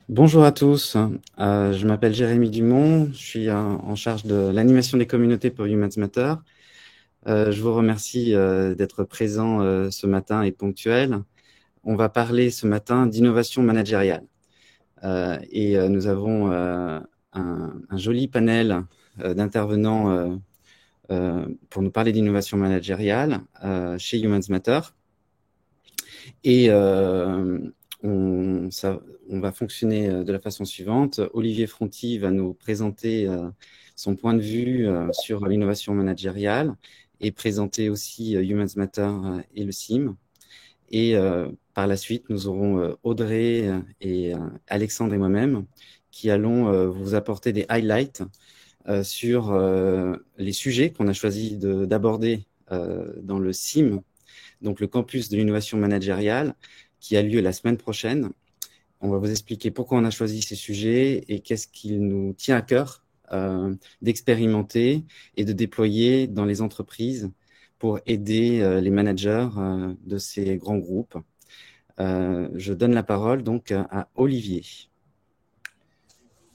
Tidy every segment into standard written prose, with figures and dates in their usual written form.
Bonjour à tous, je m'appelle Jérémy Dumont, je suis en charge de l'animation des communautés pour Humans Matter. Je vous remercie d'être présent ce matin et ponctuel. On va parler ce matin d'innovation managériale. Nous avons un joli panel d'intervenants pour nous parler d'innovation managériale chez Humans Matter. Et on va fonctionner de la façon suivante. Olivier Fronti va nous présenter son point de vue sur l'innovation managériale et présenter aussi Humans Matter et le CIM. Et par la suite, nous aurons Audrey et Alexandre et moi-même qui allons vous apporter des highlights sur les sujets qu'on a choisi d'aborder dans le CIM, donc le campus de l'innovation managériale, qui a lieu la semaine prochaine. On va vous expliquer pourquoi on a choisi ces sujets et qu'est-ce qu'il nous tient à cœur d'expérimenter et de déployer dans les entreprises pour aider les managers de ces grands groupes. Je donne la parole donc à Olivier.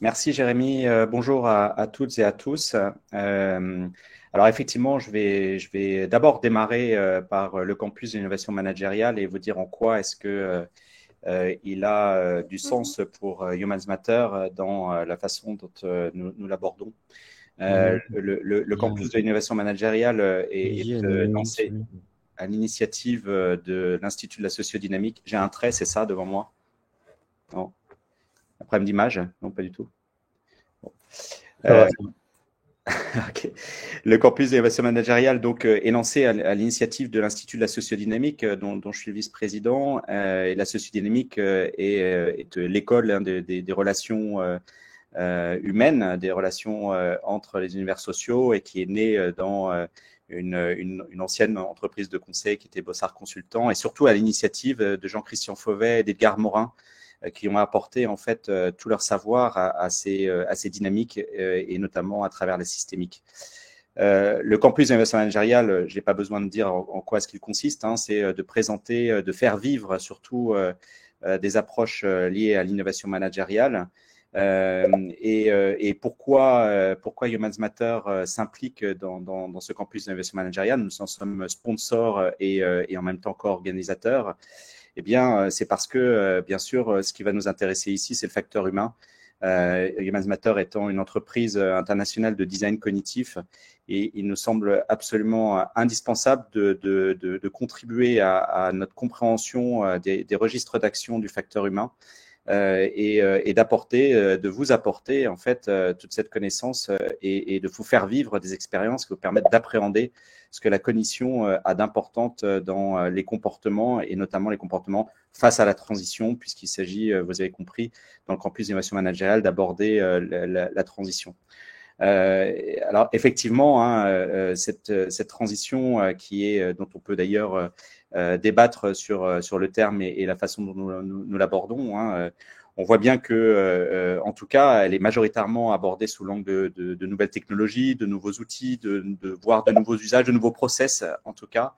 Merci Jérémy, bonjour à toutes et à tous. Alors effectivement, je vais d'abord démarrer par le campus d'innovation managériale et vous dire en quoi est-ce que il a du sens pour Humans Matter dans la façon dont nous l'abordons. Le campus de l'innovation managériale est lancé à l'initiative de l'Institut de la sociodynamique. J'ai un trait, c'est ça devant moi? Non. Un problème d'image? Non, pas du tout. Bon. Ok. Le campus d'innovation managériale donc, est lancé à l'initiative de l'Institut de la sociodynamique dont je suis le vice-président. Et la sociodynamique est l'école des relations humaines, des relations entre les univers sociaux et qui est née dans une ancienne entreprise de conseil qui était Bossard Consultant et surtout à l'initiative de Jean-Christian Fauvet et d'Edgar Morin qui ont apporté en fait tout leur savoir à ces dynamiques et notamment à travers la systémique. Le campus d'innovation managériale, je n'ai pas besoin de dire en quoi est-ce qu'il consiste, hein, c'est de présenter, de faire vivre surtout des approches liées à l'innovation managériale. Et pourquoi Humans Matter s'implique dans ce campus d'innovation managériale. Nous en sommes sponsors et en même temps co-organisateurs. Eh bien, c'est parce que, bien sûr, ce qui va nous intéresser ici, c'est le facteur humain. Humans Matter étant une entreprise internationale de design cognitif, et il nous semble absolument indispensable de contribuer à notre compréhension des registres d'action du facteur humain. Et d'apporter, de vous apporter en fait toute cette connaissance et de vous faire vivre des expériences qui vous permettent d'appréhender ce que la cognition a d'importante dans les comportements et notamment les comportements face à la transition, puisqu'il s'agit, vous avez compris, dans le campus d'innovation managériale, d'aborder la transition. Alors effectivement, hein, cette transition dont on peut d'ailleurs débattre sur le terme et la façon dont nous l'abordons, hein, on voit bien que, en tout cas, elle est majoritairement abordée sous l'angle de nouvelles technologies, de nouveaux outils, voire de nouveaux usages, de nouveaux process, en tout cas,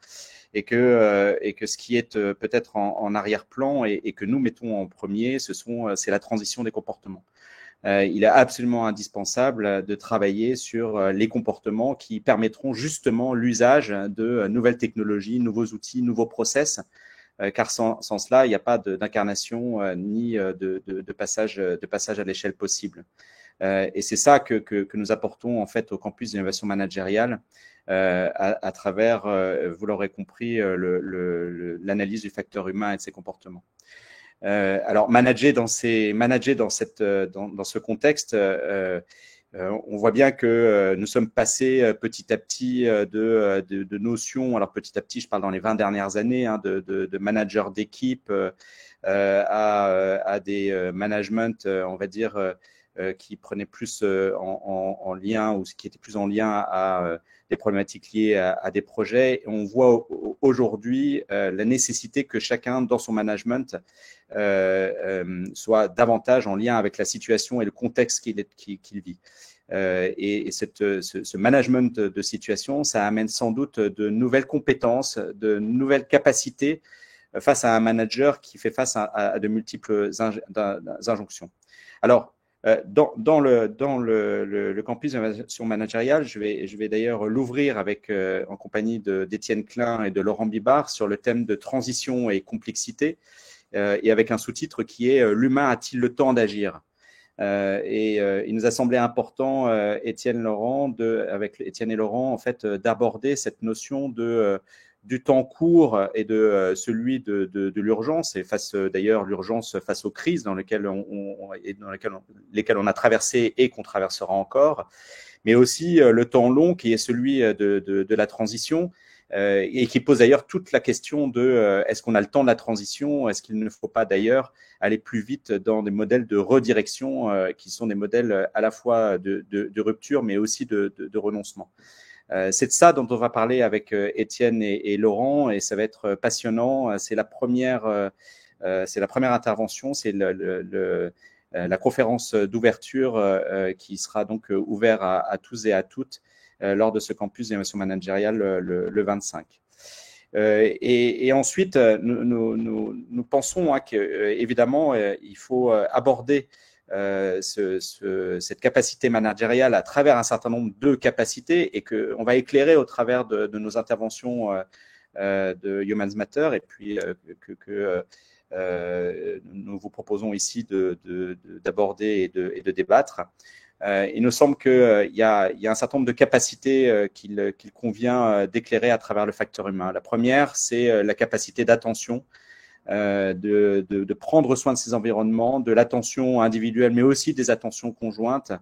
et que ce qui est peut-être en arrière-plan et que nous mettons en premier, c'est la transition des comportements. Il est absolument indispensable de travailler sur les comportements qui permettront justement l'usage de nouvelles technologies, nouveaux outils, nouveaux process, car sans cela, il n'y a pas d'incarnation ni de passage à l'échelle possible. Et c'est ça que nous apportons en fait au campus d'innovation managériale à travers, vous l'aurez compris, l'analyse du facteur humain et de ses comportements. Alors, manager dans ce contexte, on voit bien que nous sommes passés petit à petit de notions, alors petit à petit, je parle dans les 20 dernières années, hein, de managers d'équipe à des managements, on va dire, qui prenaient plus en lien ou qui étaient plus en lien à des problématiques liées à des projets. Et on voit aujourd'hui la nécessité que chacun, dans son management, soit davantage en lien avec la situation et le contexte qu'il vit. Et ce management de situation, ça amène sans doute de nouvelles compétences, de nouvelles capacités face à un manager qui fait face à de multiples injonctions. Alors, dans le campus d'innovation managériale, je vais d'ailleurs l'ouvrir en compagnie d'Étienne Klein et de Laurent Bibard sur le thème de transition et complexité, et avec un sous-titre qui est « L'humain a-t-il le temps d'agir ?» Il nous a semblé important, avec Étienne et Laurent, en fait, d'aborder cette notion du temps court et de celui de l'urgence, et d'ailleurs l'urgence face aux crises dans lesquelles on a traversé et qu'on traversera encore, mais aussi le temps long qui est celui de la transition, et qui pose d'ailleurs toute la question de est-ce qu'on a le temps de la transition, est-ce qu'il ne faut pas d'ailleurs aller plus vite dans des modèles de redirection qui sont des modèles à la fois de rupture mais aussi de renoncement. C'est de ça dont on va parler avec Étienne et Laurent, et ça va être passionnant. C'est la première intervention, c'est la conférence d'ouverture qui sera donc ouverte à tous et à toutes lors de ce campus d'innovation managériale le 25. Et ensuite, nous pensons qu'évidemment, il faut aborder cette capacité managériale à travers un certain nombre de capacités, et qu'on va éclairer au travers de nos interventions de Humans Matter, et puis que nous vous proposons ici d'aborder et de débattre. Il nous semble qu'il y a un certain nombre de capacités qu'il convient d'éclairer à travers le facteur humain. La première, c'est la capacité d'attention, de prendre soin de ses environnements, de l'attention individuelle, mais aussi des attentions conjointes,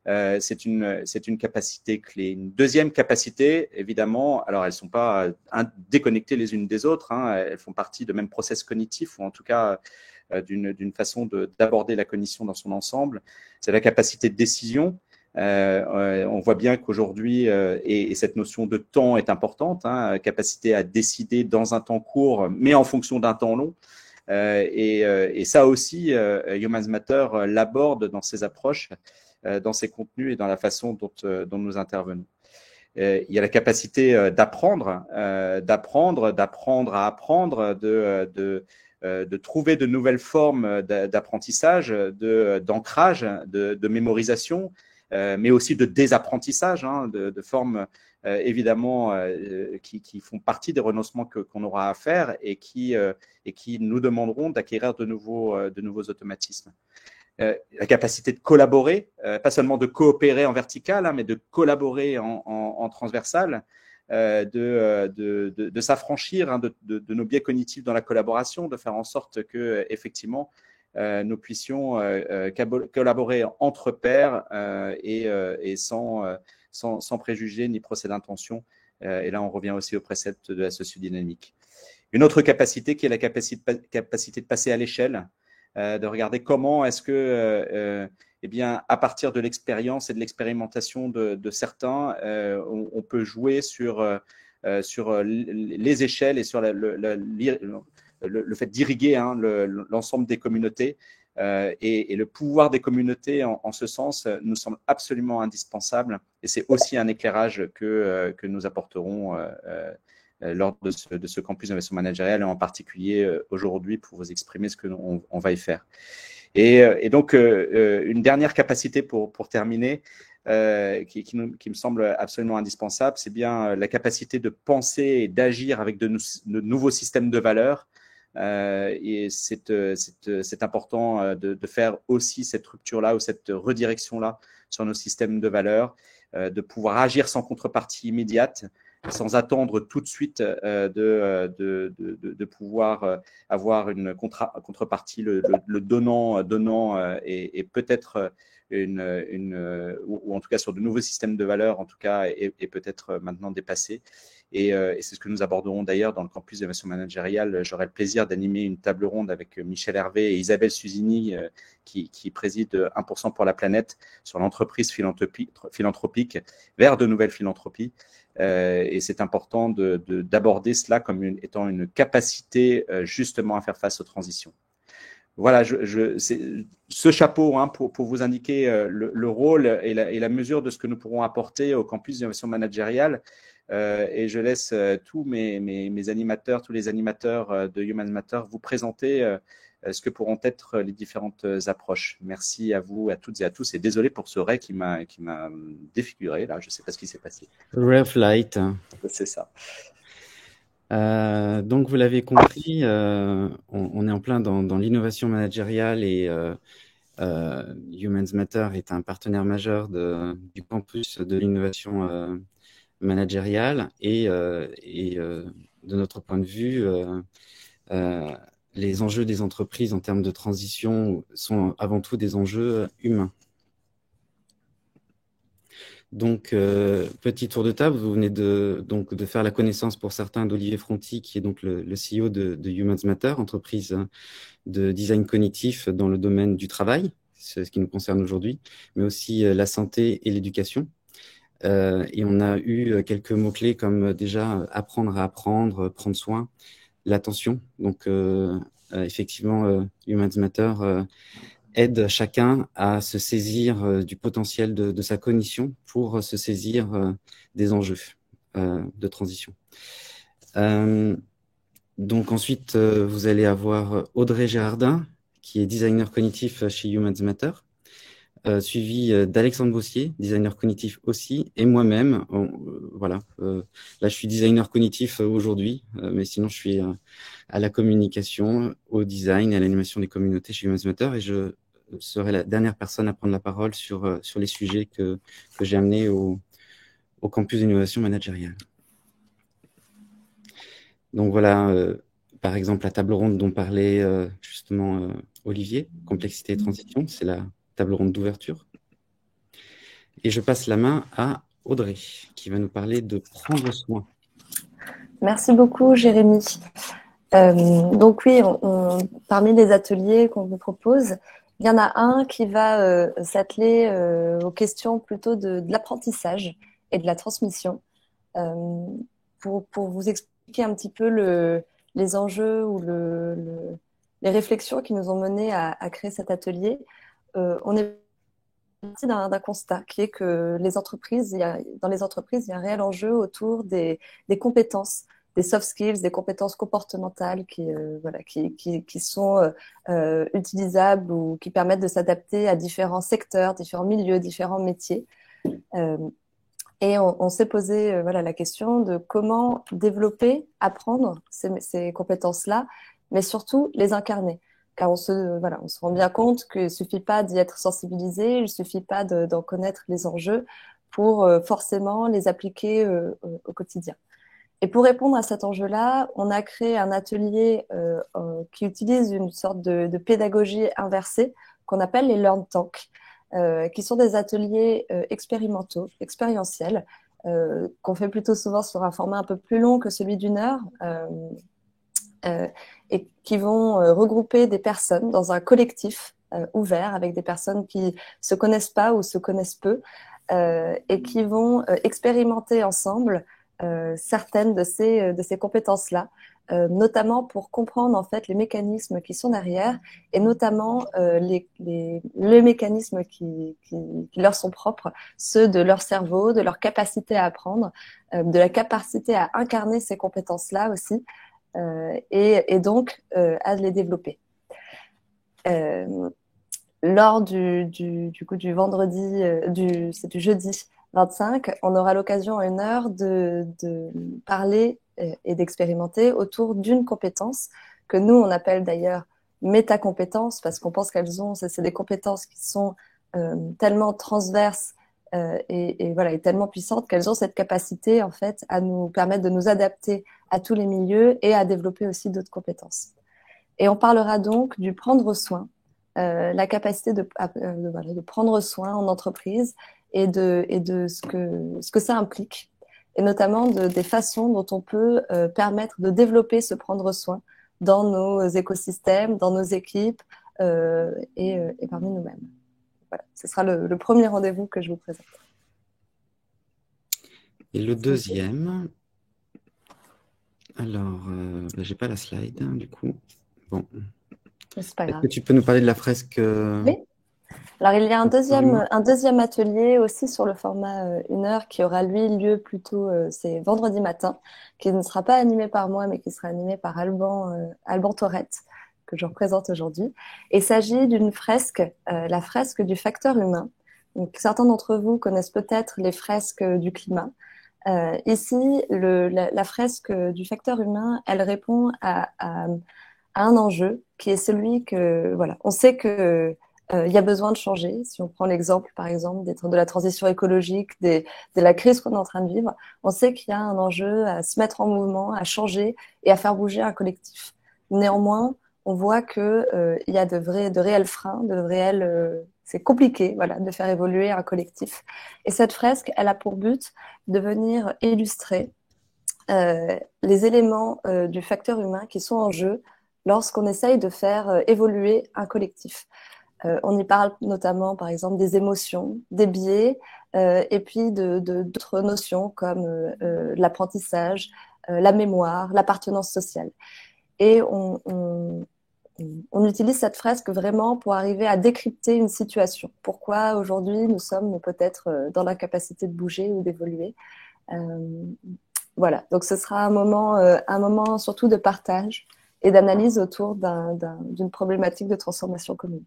c'est une capacité clé. Une deuxième capacité, évidemment, alors elles ne sont pas déconnectées les unes des autres, hein, elles font partie de même process cognitif, ou en tout cas d'une façon d'aborder la cognition dans son ensemble. C'est la capacité de décision. On voit bien qu'aujourd'hui, et cette notion de temps est importante, hein, capacité à décider dans un temps court, mais en fonction d'un temps long. Et ça aussi, Humans Matter l'aborde dans ses approches, dans ses contenus et dans la façon dont nous intervenons. Il y a la capacité d'apprendre à apprendre, de trouver de nouvelles formes d'apprentissage, d'ancrage, de mémorisation, mais aussi de désapprentissage, hein, de formes évidemment qui font partie des renoncements qu'on aura à faire et qui nous demanderont d'acquérir de nouveaux automatismes. La capacité de collaborer, pas seulement de coopérer en vertical, hein, mais de collaborer en transversal, de s'affranchir, hein, de nos biais cognitifs dans la collaboration, de faire en sorte que effectivement nous puissions collaborer entre pairs et sans préjugés ni procès d'intention. Et là, on revient aussi au précepte de la sociodynamique. Une autre capacité qui est la capacité de passer à l'échelle, de regarder comment est-ce que, eh bien, à partir de l'expérience et de l'expérimentation de certains, on peut jouer sur les échelles et sur le fait d'irriguer, hein, l'ensemble des communautés. Et le pouvoir des communautés, en ce sens, nous semble absolument indispensable. Et c'est aussi un éclairage que nous apporterons lors de ce campus d'innovation managériale, et en particulier aujourd'hui pour vous exprimer ce qu'on va y faire. Et donc, une dernière capacité pour terminer, qui me semble absolument indispensable, c'est bien la capacité de penser et d'agir avec de nouveaux systèmes de valeurs. Et c'est important de faire aussi cette rupture-là ou cette redirection-là sur nos systèmes de valeurs, de pouvoir agir sans contrepartie immédiate, sans attendre tout de suite de pouvoir avoir une contrepartie, le donnant et peut-être ou en tout cas sur de nouveaux systèmes de valeurs, en tout cas, et peut-être maintenant dépassés. Et c'est ce que nous aborderons d'ailleurs dans le campus d'innovation managériale. J'aurai le plaisir d'animer une table ronde avec Michel Hervé et Isabelle Susini, qui préside 1% pour la planète, sur l'entreprise philanthropique vers de nouvelles philanthropies. Et c'est important d'aborder cela comme étant une capacité justement à faire face aux transitions. Voilà, ce chapeau, hein, pour vous indiquer le rôle et la mesure de ce que nous pourrons apporter au campus d'innovation managériale. Et je laisse tous mes animateurs, tous les animateurs de Humans Matter vous présenter ce que pourront être les différentes approches. Merci à vous, à toutes et à tous. Et désolé pour ce ray qui m'a défiguré. Là, je ne sais pas ce qui s'est passé. Ray of Light. C'est ça. Donc, vous l'avez compris, on est en plein dans l'innovation managériale et Humans Matter est un partenaire majeur du campus de l'innovation managériale et de notre point de vue, les enjeux des entreprises en termes de transition sont avant tout des enjeux humains. Donc, petit tour de table, vous venez de faire la connaissance pour certains d'Olivier Fronti, qui est donc le CEO de Humans Matter, entreprise de design cognitif dans le domaine du travail, c'est ce qui nous concerne aujourd'hui, mais aussi la santé et l'éducation. Et on a eu quelques mots-clés comme déjà apprendre à apprendre, prendre soin, l'attention. Donc, effectivement, Humans Matter aide chacun à se saisir du potentiel de sa cognition pour se saisir des enjeux de transition. Donc ensuite, vous allez avoir Audrey Gérardin, qui est designer cognitif chez Humans Matter, suivi d'Alexandre Bossier, designer cognitif aussi, et moi-même. Voilà, là je suis designer cognitif aujourd'hui, mais sinon je suis à la communication, au design et à l'animation des communautés chez Humans Matter, et je serai la dernière personne à prendre la parole sur les sujets que j'ai amenés au campus d'innovation managériale. Donc voilà, par exemple, la table ronde dont parlait justement Olivier, complexité et transition, c'est la table ronde d'ouverture. Et je passe la main à Audrey, qui va nous parler de prendre soin. Merci beaucoup, Jérémy. Donc oui, parmi les ateliers qu'on vous propose, il y en a un qui va s'atteler aux questions plutôt de l'apprentissage et de la transmission. Pour vous expliquer un petit peu les enjeux ou les réflexions qui nous ont menés à créer cet atelier, on est parti d'un constat qui est que dans les entreprises, il y a un réel enjeu autour des compétences, des soft skills, des compétences comportementales qui sont utilisables ou qui permettent de s'adapter à différents secteurs, différents milieux, différents métiers. Et on s'est posé la question de comment développer, apprendre ces compétences-là, mais surtout les incarner. Car on se rend bien compte qu'il ne suffit pas d'y être sensibilisé, il ne suffit pas d'en connaître les enjeux pour forcément les appliquer au quotidien. Et pour répondre à cet enjeu-là, on a créé un atelier qui utilise une sorte de pédagogie inversée qu'on appelle les Learn Tank, qui sont des ateliers expérimentaux, expérientiels, qu'on fait plutôt souvent sur un format un peu plus long que celui d'une heure, et qui vont regrouper des personnes dans un collectif ouvert avec des personnes qui se connaissent pas ou se connaissent peu, et qui vont expérimenter ensemble certaines de ces compétences-là, notamment pour comprendre en fait les mécanismes qui sont derrière et notamment les mécanismes qui leur sont propres, ceux de leur cerveau, de leur capacité à apprendre, de la capacité à incarner ces compétences-là aussi, et donc à les développer. Lors du vendredi, c'est du jeudi 25, on aura l'occasion à 1 heure de parler et d'expérimenter autour d'une compétence que nous, on appelle d'ailleurs métacompétences, parce qu'on pense c'est des compétences qui sont tellement transverses et tellement puissantes qu'elles ont cette capacité en fait à nous permettre de nous adapter à tous les milieux et à développer aussi d'autres compétences. Et on parlera donc du prendre soin, la capacité de prendre soin en entreprise et de ce que ça implique, et notamment des façons dont on peut permettre de développer ce prendre soin dans nos écosystèmes, dans nos équipes et parmi nous-mêmes. Voilà, ce sera le premier rendez-vous que je vous présente. Et le deuxième, alors, j'ai pas la slide, hein, du coup. Bon. C'est pas grave. Est-ce que tu peux nous parler de la fresque Oui. Alors, il y a un deuxième atelier aussi sur le format 1 heure qui aura, lui, lieu plutôt, c'est vendredi matin, qui ne sera pas animé par moi, mais qui sera animé par Alban Torette, que je représente aujourd'hui. Et il s'agit d'une fresque, la fresque du facteur humain. Donc, certains d'entre vous connaissent peut-être les fresques du climat. Ici, la fresque du facteur humain, elle répond à un enjeu qui est celui que, on sait que il y a besoin de changer. Si on prend l'exemple, par exemple, de la transition écologique, de la crise qu'on est en train de vivre, on sait qu'il y a un enjeu à se mettre en mouvement, à changer et à faire bouger un collectif. Néanmoins, on voit que il y a de réels freins, c'est compliqué, de faire évoluer un collectif. Et cette fresque, elle a pour but de venir illustrer les éléments du facteur humain qui sont en jeu lorsqu'on essaye de faire évoluer un collectif. On y parle notamment, par exemple, des émotions, des biais, et puis d'autres notions comme l'apprentissage, la mémoire, l'appartenance sociale. Et on utilise cette fresque vraiment pour arriver à décrypter une situation. Pourquoi aujourd'hui nous sommes peut-être dans l'incapacité de bouger ou d'évoluer. Voilà, donc ce sera un moment surtout de partage et d'analyse autour d'une problématique de transformation commune.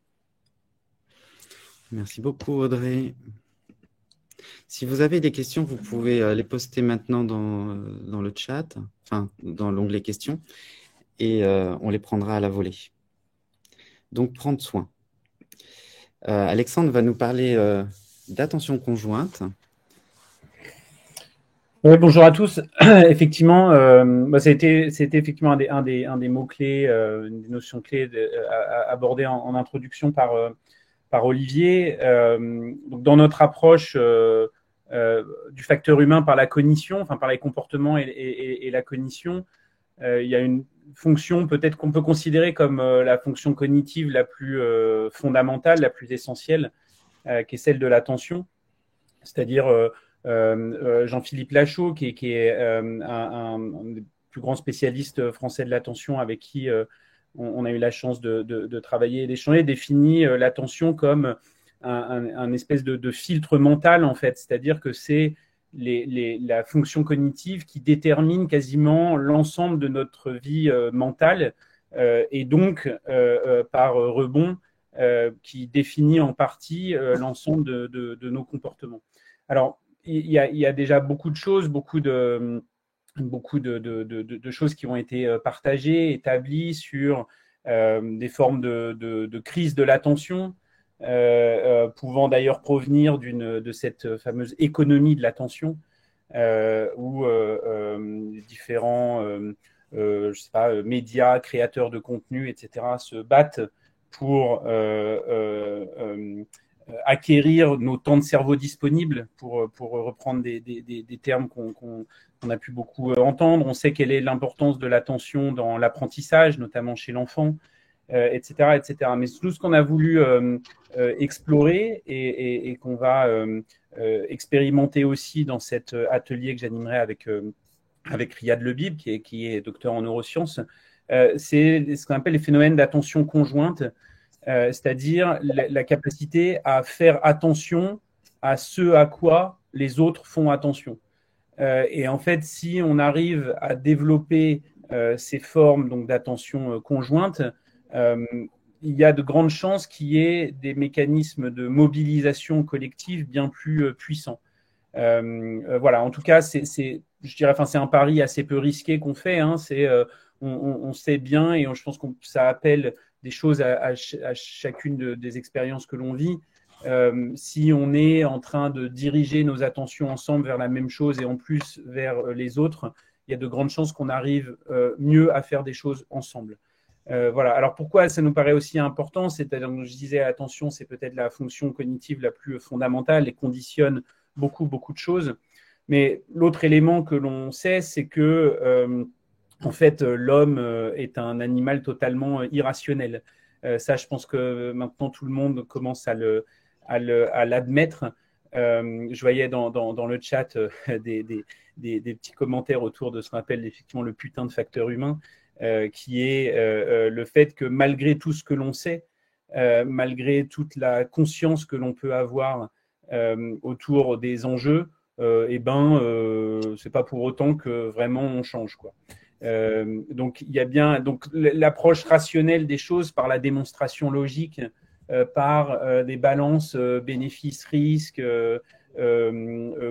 Merci beaucoup, Audrey. Si vous avez des questions, vous pouvez les poster maintenant dans le chat, enfin, dans l'onglet questions, et on les prendra à la volée. Donc, prendre soin. Alexandre va nous parler d'attention conjointe. Oui, bonjour à tous. Effectivement, c'était effectivement un des mots-clés, une des notions clés abordées en introduction par par Olivier. Donc dans notre approche du facteur humain par la cognition, enfin par les comportements et la cognition, il y a une fonction peut-être qu'on peut considérer comme la fonction cognitive la plus fondamentale, la plus essentielle, qui est celle de l'attention. C'est-à-dire Jean-Philippe Lachaud, qui est un des plus grands spécialistes français de l'attention avec qui on a eu la chance de travailler et d'échanger, définit l'attention comme un espèce de filtre mental, en fait. C'est-à-dire que c'est la fonction cognitive qui détermine quasiment l'ensemble de notre vie mentale et donc, par rebond, qui définit en partie l'ensemble de nos comportements. Alors, il y a déjà beaucoup de choses, beaucoup de choses qui ont été partagées, établies sur des formes de crise de l'attention, pouvant d'ailleurs provenir de cette fameuse économie de l'attention, où différents je sais pas, médias, créateurs de contenu, etc., se battent pour acquérir nos temps de cerveau disponibles, pour reprendre des termes qu'on a pu beaucoup entendre. On sait quelle est l'importance de l'attention dans l'apprentissage, notamment chez l'enfant, etc., etc. Mais tout ce qu'on a voulu explorer et qu'on va expérimenter aussi dans cet atelier que j'animerai avec Riyad Lebib, qui est docteur en neurosciences, c'est ce qu'on appelle les phénomènes d'attention conjointe, c'est-à-dire la capacité à faire attention à ce à quoi les autres font attention. Et en fait, si on arrive à développer ces formes donc d'attention conjointe, il y a de grandes chances qu'il y ait des mécanismes de mobilisation collective bien plus puissants. Voilà, en tout cas, je dirais, c'est un pari assez peu risqué qu'on fait. Hein, on sait bien, et je pense que ça appelle des choses à chacune des expériences que l'on vit. Si on est en train de diriger nos attentions ensemble vers la même chose et en plus vers les autres, il y a de grandes chances qu'on arrive mieux à faire des choses ensemble. Voilà. Alors pourquoi ça nous paraît aussi important? C'est-à-dire, je disais, l'attention, c'est peut-être la fonction cognitive la plus fondamentale et conditionne beaucoup de choses. Mais l'autre élément que l'on sait, c'est que en fait, l'homme est un animal totalement irrationnel. Ça, je pense que maintenant tout le monde commence à l'admettre. Je voyais dans le chat des petits commentaires autour de ce qu'on appelle effectivement le putain de facteur humain, qui est le fait que malgré tout ce que l'on sait, malgré toute la conscience que l'on peut avoir autour des enjeux, c'est pas pour autant que vraiment on change, quoi. Donc il y a bien l'approche rationnelle des choses par la démonstration logique, par des balances bénéfices-risques,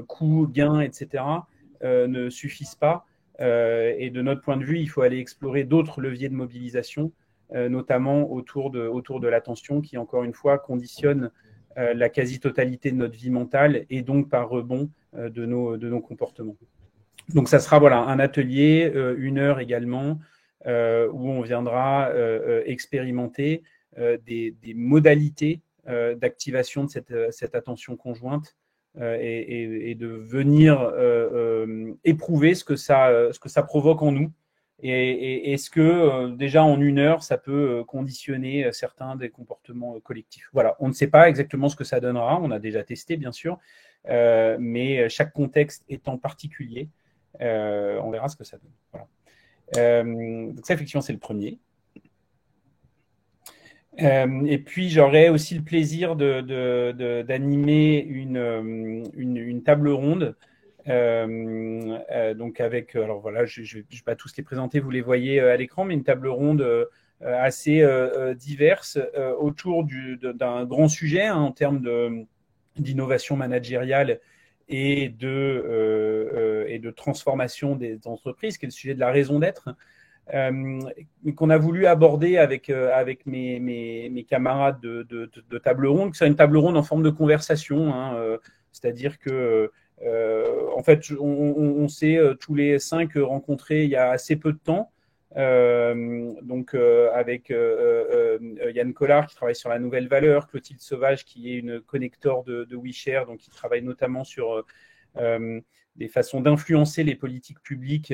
coûts, gains, etc. Ne suffisent pas. Et de notre point de vue, il faut aller explorer d'autres leviers de mobilisation, notamment autour de l'attention, qui encore une fois conditionne la quasi-totalité de notre vie mentale et donc par rebond de nos comportements. Donc ça sera un atelier, 1 heure également, où on viendra expérimenter des modalités d'activation de cette attention conjointe et de venir éprouver ce que ça provoque en nous. Et est-ce que déjà en 1 heure, ça peut conditionner certains des comportements collectifs? Voilà, on ne sait pas exactement ce que ça donnera, on a déjà testé bien sûr, mais chaque contexte étant particulier, on verra ce que ça donne. Voilà. Donc ça, effectivement, c'est le premier. Et puis, j'aurais aussi le plaisir d'animer une table ronde. Donc avec, alors voilà, je vais pas tous les présenter, vous les voyez à l'écran, mais une table ronde assez diverse autour d'un grand sujet en termes d'innovation managériale et de transformation des entreprises, qui est le sujet de la raison d'être, mais qu'on a voulu aborder avec mes camarades de table ronde, que c'est une table ronde en forme de conversation, hein, c'est-à-dire que en fait, on s'est tous les 5 rencontrés il y a assez peu de temps. avec Yann Collard qui travaille sur la nouvelle valeur, Clotilde Sauvage qui est une connector de WeShare, donc qui travaille notamment sur des façons d'influencer les politiques publiques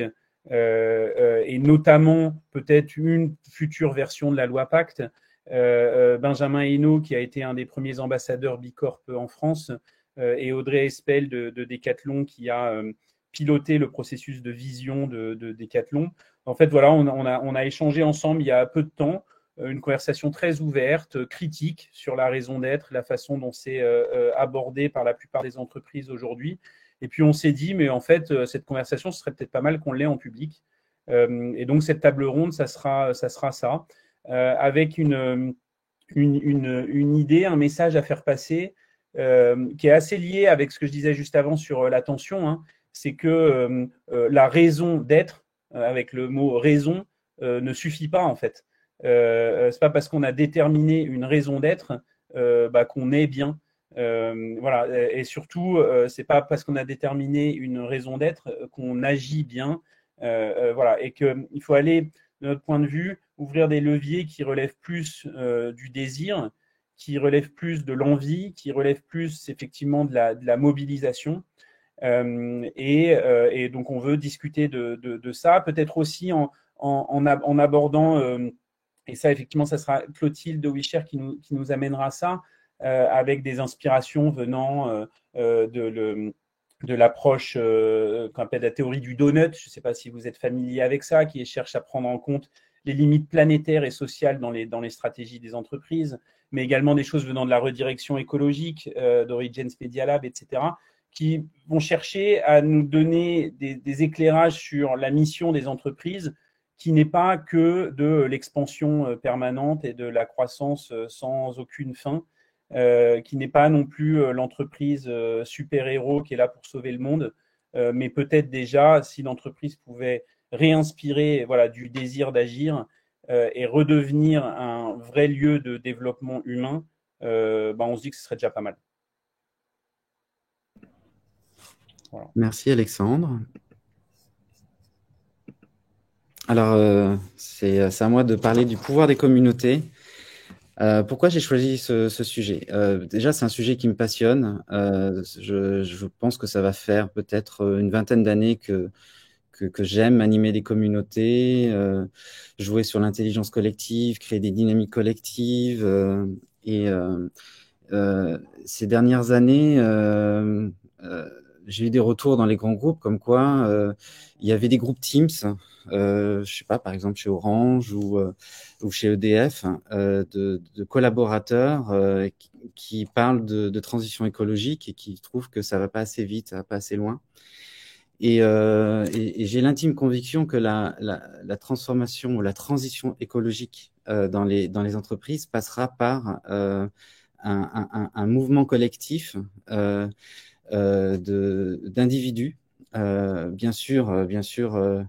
et notamment peut-être une future version de la loi Pacte. Benjamin Hainaut qui a été un des premiers ambassadeurs Bicorp en France et Audrey Espel de Decathlon qui a piloté le processus de vision de Decathlon. En fait, voilà, on a échangé ensemble il y a peu de temps, une conversation très ouverte, critique sur la raison d'être, la façon dont c'est abordé par la plupart des entreprises aujourd'hui. Et puis on s'est dit, mais en fait, cette conversation, ce serait peut-être pas mal qu'on l'ait en public. Et donc cette table ronde, ça sera ça, avec une idée, un message à faire passer, qui est assez lié avec ce que je disais juste avant sur l'attention, hein. C'est que la raison d'être, avec le mot raison, ne suffit pas en fait. C'est pas parce qu'on a déterminé une raison d'être qu'on est bien. Voilà. Et surtout, c'est pas parce qu'on a déterminé une raison d'être qu'on agit bien. Voilà. Et qu'il faut aller, de notre point de vue, ouvrir des leviers qui relèvent plus du désir, qui relèvent plus de l'envie, qui relèvent plus effectivement de la mobilisation. Et donc on veut discuter de ça, peut-être aussi en abordant, et ça effectivement ça sera Clotilde de WeShare qui nous amènera ça, avec des inspirations venant de l'approche qu'on appelle la théorie du donut. Je ne sais pas si vous êtes familier avec ça, qui cherche à prendre en compte les limites planétaires et sociales dans les stratégies des entreprises, mais également des choses venant de la redirection écologique, d'Origins Media Lab, etc., qui vont chercher à nous donner des éclairages sur la mission des entreprises, qui n'est pas que de l'expansion permanente et de la croissance sans aucune fin, qui n'est pas non plus l'entreprise super-héros qui est là pour sauver le monde, mais peut-être déjà, si l'entreprise pouvait réinspirer du désir d'agir et redevenir un vrai lieu de développement humain, on se dit que ce serait déjà pas mal. Voilà. Merci Alexandre. Alors, c'est à moi de parler du pouvoir des communautés. Pourquoi j'ai choisi ce sujet? Déjà, c'est un sujet qui me passionne. Je pense que ça va faire peut-être une vingtaine d'années que j'aime animer des communautés, jouer sur l'intelligence collective, créer des dynamiques collectives. Ces dernières années, j'ai eu des retours dans les grands groupes comme quoi il y avait des groupes Teams, je sais pas, par exemple chez Orange ou chez EDF, de collaborateurs qui parlent de transition écologique et qui trouvent que ça va pas assez vite, ça va pas assez loin. Et j'ai l'intime conviction que la transformation ou la transition écologique dans les entreprises passera par un mouvement collectif d'individus, bien sûr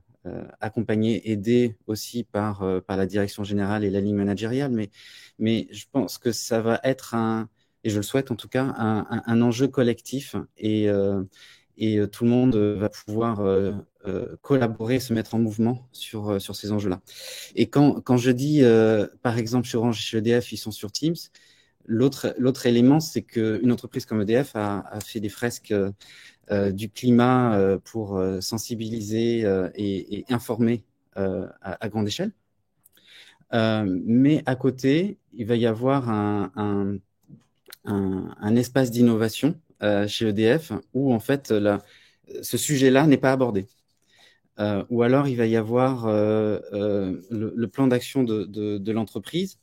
accompagnés, aidés aussi par la direction générale et la ligne managériale, mais je pense que ça va être et je le souhaite en tout cas, un enjeu collectif et tout le monde va pouvoir collaborer, se mettre en mouvement sur ces enjeux-là. Et quand je dis, par exemple, chez Orange et chez EDF, ils sont sur Teams, l'autre élément, c'est qu'une entreprise comme EDF a fait des fresques du climat pour sensibiliser et informer à grande échelle. Mais à côté, il va y avoir un espace d'innovation chez EDF où en fait ce sujet-là n'est pas abordé. Ou alors il va y avoir le plan d'action de l'entreprise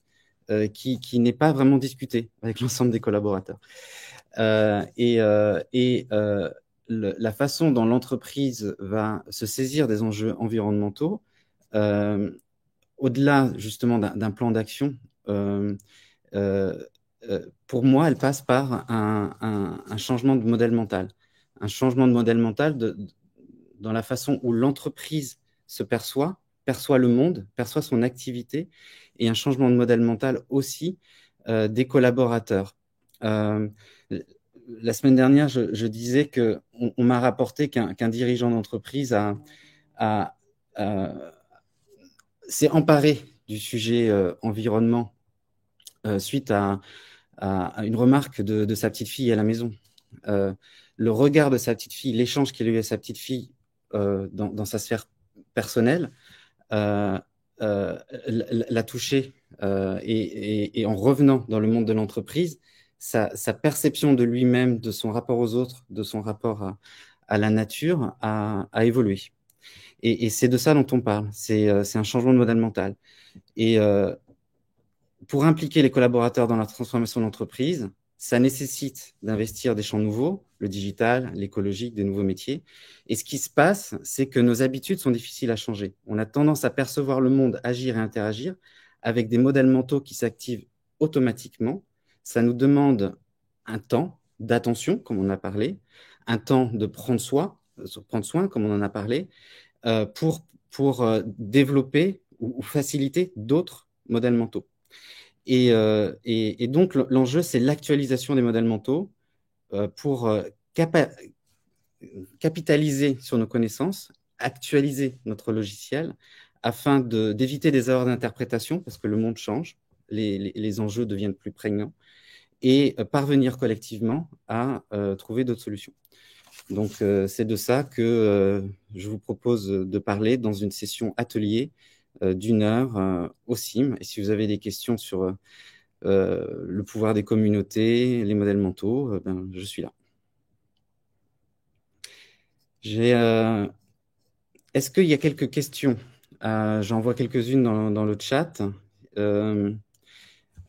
qui n'est pas vraiment discuté avec l'ensemble des collaborateurs. La façon dont l'entreprise va se saisir des enjeux environnementaux, au-delà justement d'un plan d'action, pour moi, elle passe par un changement de modèle mental. Un changement de modèle mental dans la façon où l'entreprise se perçoit le monde, perçoit son activité, et un changement de modèle mental aussi des collaborateurs. La semaine dernière, je disais qu'on m'a rapporté qu'un dirigeant d'entreprise s'est emparé du sujet environnement suite à une remarque de sa petite fille à la maison. Le regard de sa petite fille, l'échange qu'il a eu avec sa petite fille dans sa sphère personnelle, l'a touché. Et en revenant dans le monde de l'entreprise, sa perception de lui-même, de son rapport aux autres, de son rapport à la nature a évolué. Et c'est de ça dont on parle. C'est un changement de modèle mental. Et pour impliquer les collaborateurs dans la transformation de l'entreprise, ça nécessite d'investir des champs nouveaux, le digital, l'écologique, des nouveaux métiers. Et ce qui se passe, c'est que nos habitudes sont difficiles à changer. On a tendance à percevoir le monde, agir et interagir avec des modèles mentaux qui s'activent automatiquement. Ça nous demande un temps d'attention, comme on en a parlé, un temps de prendre soin, comme on en a parlé, pour développer ou faciliter d'autres modèles mentaux. Et donc, l'enjeu, c'est l'actualisation des modèles mentaux pour capitaliser sur nos connaissances, actualiser notre logiciel afin d'éviter des erreurs d'interprétation parce que le monde change, les enjeux deviennent plus prégnants et parvenir collectivement à trouver d'autres solutions. Donc, c'est de ça que je vous propose de parler dans une session atelier d'1 heure au CIM. Et si vous avez des questions sur le pouvoir des communautés, les modèles mentaux, je suis là. Est-ce qu'il y a quelques questions? J'en vois quelques-unes dans le chat.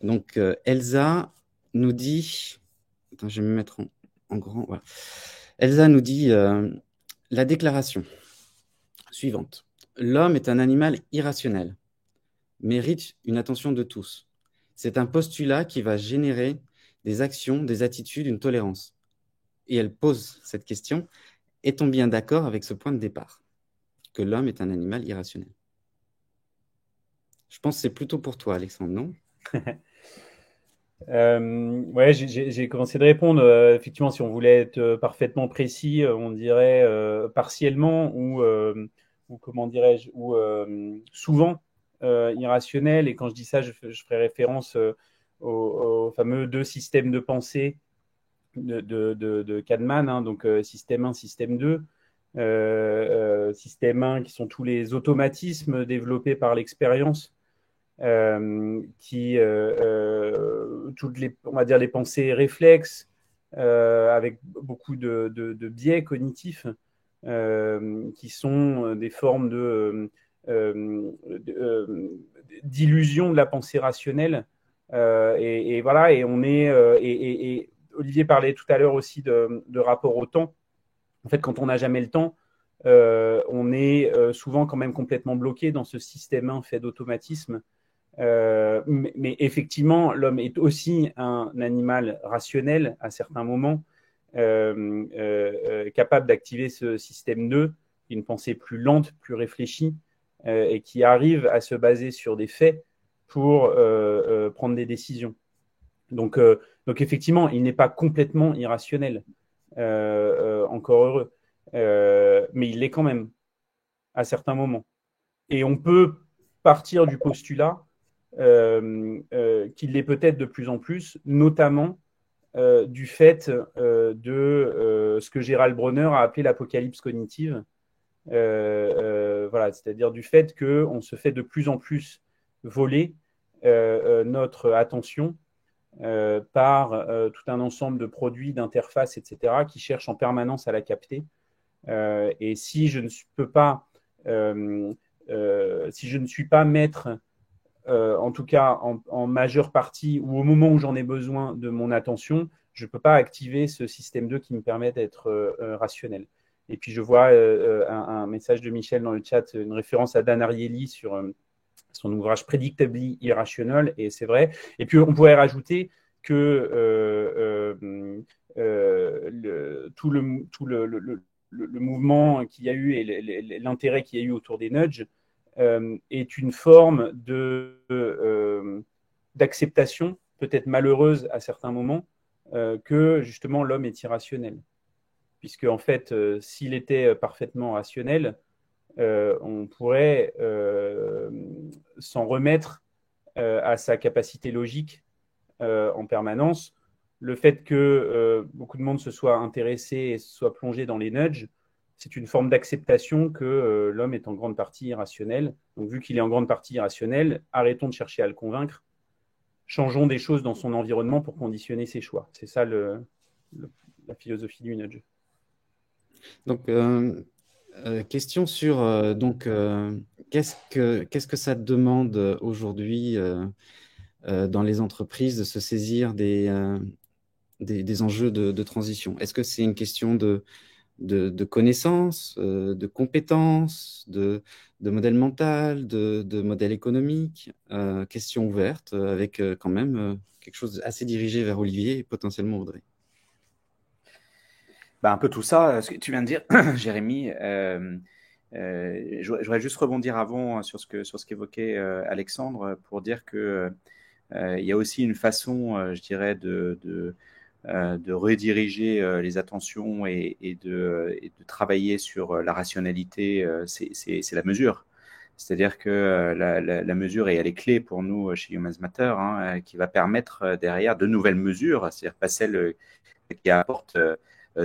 Donc, Elsa nous dit... Attends, je vais me mettre en grand. Voilà. Elsa nous dit la déclaration suivante. L'homme est un animal irrationnel, mérite une attention de tous. C'est un postulat qui va générer des actions, des attitudes, une tolérance. Et elle pose cette question, est-on bien d'accord avec ce point de départ, que l'homme est un animal irrationnel? Je pense que c'est plutôt pour toi, Alexandre, non? Ouais, j'ai commencé de répondre. Effectivement, si on voulait être parfaitement précis, on dirait partiellement ou comment dirais-je, ou souvent irrationnel. Et quand je dis ça, je ferai référence aux fameux 2 systèmes de pensée de Kahneman, hein, donc système 1, système 2. Système 1 qui sont tous les automatismes développés par l'expérience. Toutes on va dire les pensées réflexes avec beaucoup de biais cognitifs qui sont des formes d'illusion de la pensée rationnelle. Et voilà, et on est et Olivier parlait tout à l'heure aussi de rapport au temps. En fait, quand on n'a jamais le temps, on est souvent quand même complètement bloqué dans ce système 1 fait d'automatisme. Mais effectivement, l'homme est aussi un animal rationnel à certains moments, capable d'activer ce système 2, une pensée plus lente, plus réfléchie, et qui arrive à se baser sur des faits pour prendre des décisions. Donc effectivement, il n'est pas complètement irrationnel, encore heureux, mais il l'est quand même à certains moments. Et on peut partir du postulat qu'il l'est peut-être de plus en plus, notamment du fait de ce que Gérald Bronner a appelé l'apocalypse cognitive. Voilà, c'est-à-dire du fait qu'on se fait de plus en plus voler notre attention par tout un ensemble de produits, d'interfaces, etc., qui cherchent en permanence à la capter. Et si je ne peux pas, si je ne suis pas maître, en tout cas en majeure partie, ou au moment où j'en ai besoin de mon attention, je ne peux pas activer ce système 2 qui me permet d'être rationnel. Et puis je vois un message de Michel dans le chat, une référence à Dan Ariely sur son ouvrage Predictably Irrational, et c'est vrai. Et puis on pourrait rajouter que tout le mouvement qu'il y a eu et l'intérêt qu'il y a eu autour des nudges est une forme d'acceptation, peut-être malheureuse à certains moments, que justement l'homme est irrationnel. Puisque en fait, s'il était parfaitement rationnel, on pourrait s'en remettre à sa capacité logique en permanence. Le fait que beaucoup de monde se soit intéressé et se soit plongé dans les nudges, c'est une forme d'acceptation que l'homme est en grande partie irrationnel. Donc, vu qu'il est en grande partie irrationnel, arrêtons de chercher à le convaincre. Changeons des choses dans son environnement pour conditionner ses choix. C'est ça la philosophie du nudge. Donc, question sur qu'est-ce que ça demande aujourd'hui dans les entreprises de se saisir des enjeux de transition? Est-ce que c'est une question de connaissances, de compétences, de modèle mental, de modèle économique? Question ouverte avec quand même quelque chose assez dirigé vers Olivier et potentiellement Audrey. Un peu tout ça, ce que tu viens de dire, Jérémy. Je voudrais juste rebondir avant sur ce qu'évoquait Alexandre pour dire que il y a aussi une façon, je dirais, de rediriger les attentions et de travailler sur la rationalité, c'est la mesure. C'est-à-dire que la mesure, et elle est clé pour nous chez Humans Matter, qui va permettre derrière de nouvelles mesures, c'est-à-dire pas celles qui apportent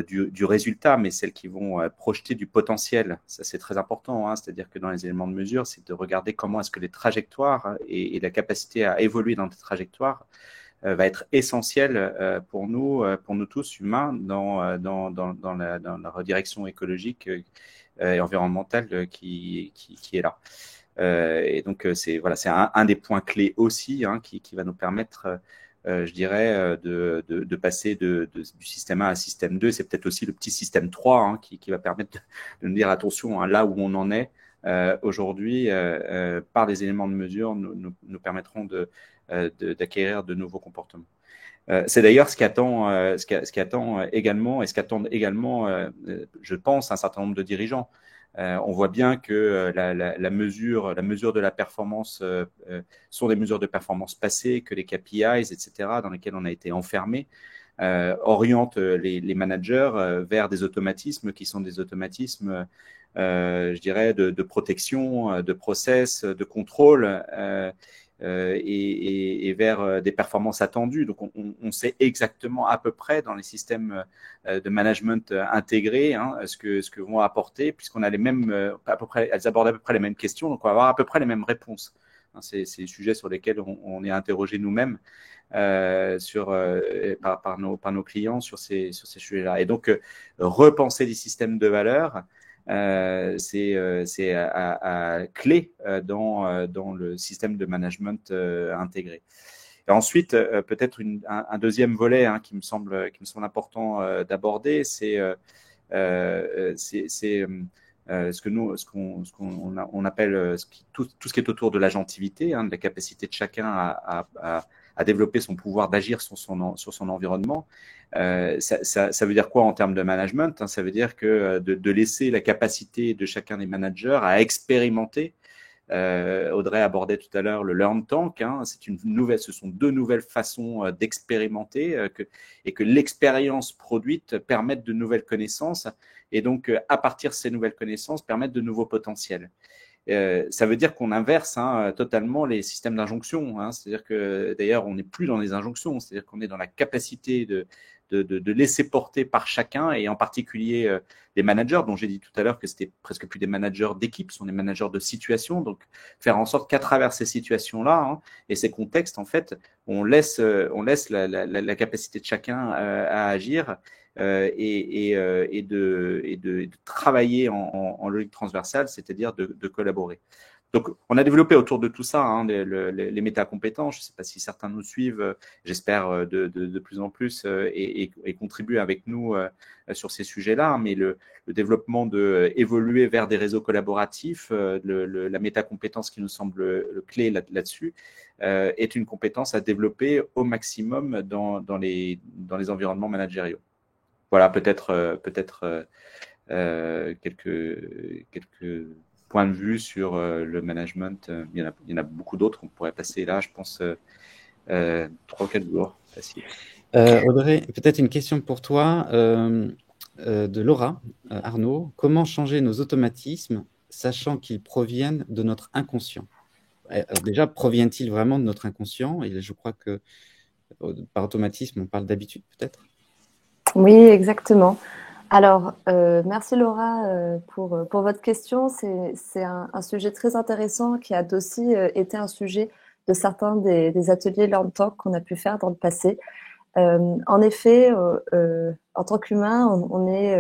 du résultat, mais celles qui vont projeter du potentiel. Ça, c'est très important. C'est-à-dire que dans les éléments de mesure, c'est de regarder comment est-ce que les trajectoires et la capacité à évoluer dans des trajectoires va être essentielle pour nous tous humains dans la redirection écologique et environnementale qui est là. Et donc, c'est un des points clés aussi qui va nous permettre je dirais, de passer du système 1 à système 2. C'est peut-être aussi le petit système 3 qui va permettre de nous dire attention, là où on en est aujourd'hui, par des éléments de mesure, nous permettront d'acquérir de nouveaux comportements. C'est d'ailleurs ce qu'attendent également, je pense, un certain nombre de dirigeants. On voit bien que la mesure de la performance sont des mesures de performance passées, que les KPIs, etc., dans lesquels on a été enfermés, orientent les managers vers des automatismes qui sont des automatismes, je dirais, de protection, de process, de contrôle, et vers des performances attendues. Donc, on sait exactement à peu près dans les systèmes de management intégrés ce que vont apporter, puisqu'on a les mêmes, elles abordent à peu près les mêmes questions, donc on va avoir à peu près les mêmes réponses. C'est les sujets sur lesquels on est interrogé nous-mêmes par nos clients sur ces sujets-là. Et donc, repenser des systèmes de valeurs, c'est clé dans le système de management intégré. Et ensuite, peut-être un deuxième volet qui me semble important d'aborder, c'est ce qu'on appelle tout ce qui est autour de l'agentivité, de la capacité de chacun à développer son pouvoir d'agir sur son environnement. Ça veut dire quoi en termes de management? Ça veut dire que de laisser la capacité de chacun des managers à expérimenter. Audrey abordait tout à l'heure le Learn Tank. Ce sont deux nouvelles façons d'expérimenter et que l'expérience produite permette de nouvelles connaissances et donc à partir de ces nouvelles connaissances permettre de nouveaux potentiels. Ça veut dire qu'on inverse totalement les systèmes d'injonction. C'est-à-dire que d'ailleurs on n'est plus dans les injonctions, c'est-à-dire qu'on est dans la capacité de laisser porter par chacun et en particulier les managers dont j'ai dit tout à l'heure que c'était presque plus des managers d'équipe, ce sont des managers de situation. Donc faire en sorte qu'à travers ces situations-là et ces contextes, en fait, on laisse la capacité de chacun à agir et de travailler en logique transversale, c'est-à-dire de collaborer. Donc, on a développé autour de tout ça les métacompétences. Je ne sais pas si certains nous suivent, j'espère de plus en plus et contribuent avec nous sur ces sujets-là. Mais le développement évoluer vers des réseaux collaboratifs, la métacompétence qui nous semble clé là-dessus, est une compétence à développer au maximum dans les environnements managériaux. Voilà, peut-être quelques points de vue sur le management. Il y en a beaucoup d'autres. On pourrait passer là, je pense, 3 ou 4 jours. Facile. Audrey, peut-être une question pour toi de Laura Arnaud. Comment changer nos automatismes sachant qu'ils proviennent de notre inconscient. Alors déjà, proviennent-ils vraiment de notre inconscient? Et je crois que par automatisme, on parle d'habitude peut-être. Oui, exactement. Alors, merci Laura pour votre question. C'est un sujet très intéressant qui a aussi été un sujet de certains des ateliers Learn Talk qu'on a pu faire dans le passé. En effet, en tant qu'humain, on est